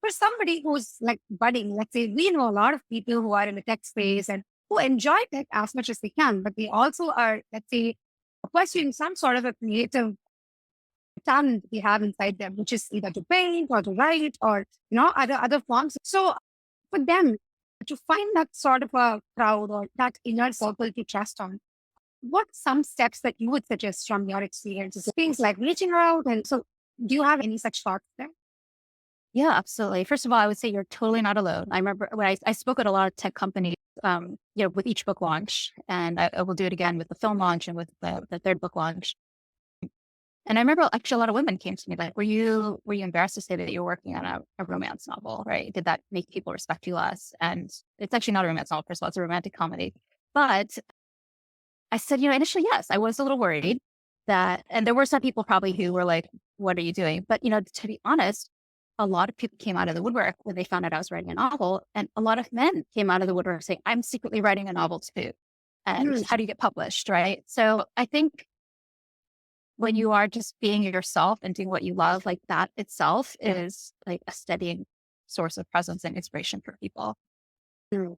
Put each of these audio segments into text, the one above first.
for somebody who's like budding, let's say we know a lot of people who are in the tech space and who enjoy tech as much as they can, but they also are, let's say, pursuing some sort of a creative talent they have inside them, which is either to paint or to write or, other forms. So for them to find that sort of a crowd or that inner circle to trust on, what some steps that you would suggest from your experiences? Things like reaching out. And so do you have any such thoughts there? Yeah, absolutely. First of all, I would say you're totally not alone. I remember when I spoke at a lot of tech companies, with each book launch, and I will do it again with the film launch and with the third book launch. And I remember actually a lot of women came to me like, were you embarrassed to say that you were working on a romance novel, right? Did that make people respect you less? And it's actually not a romance novel, first of all, it's a romantic comedy. But I said, initially, yes, I was a little worried that, and there were some people probably who were like, what are you doing? But, to be honest, a lot of people came out of the woodwork when they found out I was writing a novel. And a lot of men came out of the woodwork saying, I'm secretly writing a novel too. And Mm, how do you get published? Right. So I think when you are just being yourself and doing what you love, like that itself is like a steadying source of presence and inspiration for people. mm,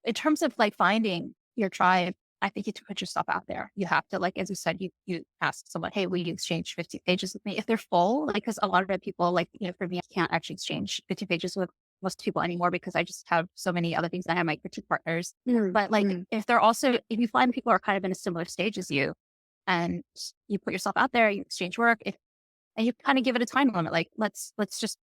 In terms of like finding your tribe, I think you have to put yourself out there. You have to, like, as you said, you ask someone, hey, will you exchange 50 pages with me? If they're full, like, because a lot of the people, like, for me, I can't actually exchange 50 pages with most people anymore because I just have so many other things. I have my critique partners. mm, But like, mm, if you find people are kind of in a similar stage as you and you put yourself out there, you exchange work, and you kind of give it a time limit, like, let's just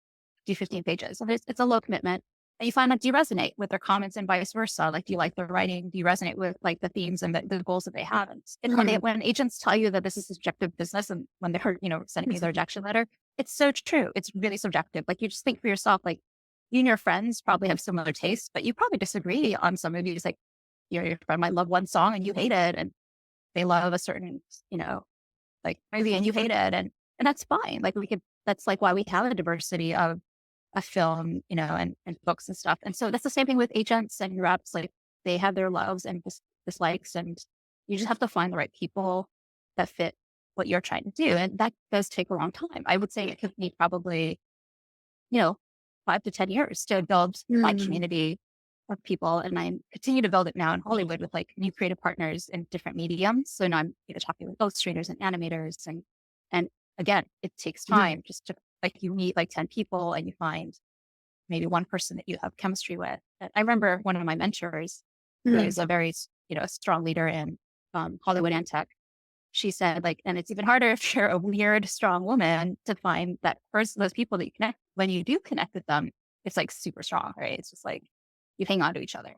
do 15 pages. And it's a low commitment. And you find out, do you resonate with their comments and vice versa? Like, do you like their writing? Do you resonate with like the themes and the goals that they have? And mm. when agents tell you that this is subjective business and when they're, sending me the rejection letter, it's so true. It's really subjective. Like you just think for yourself, like you and your friends probably have similar tastes, but you probably disagree on some movies. Like your friend might love one song and you hate it. And they love a certain, you know, like movie and you hate it. And that's fine. Like that's like why we have a diversity of a film, and books and stuff. And so that's the same thing with agents and reps. Like they have their loves and dislikes, and you just have to find the right people that fit what you're trying to do. And that does take a long time. I would say it took me probably, you know, 5 to 10 years to build my Mm. community of people. And I continue to build it now in Hollywood with like new creative partners in different mediums. So now I'm talking with illustrators and animators and again, it takes Mm. time just to like you meet like 10 people and you find maybe one person that you have chemistry with. And I remember one of my mentors, who Mm. is a very, strong leader in Hollywood and tech. She said like, and it's even harder if you're a weird, strong woman to find that person, those people that you connect, when you do connect with them, it's like super strong, right? It's just like you hang on to each other.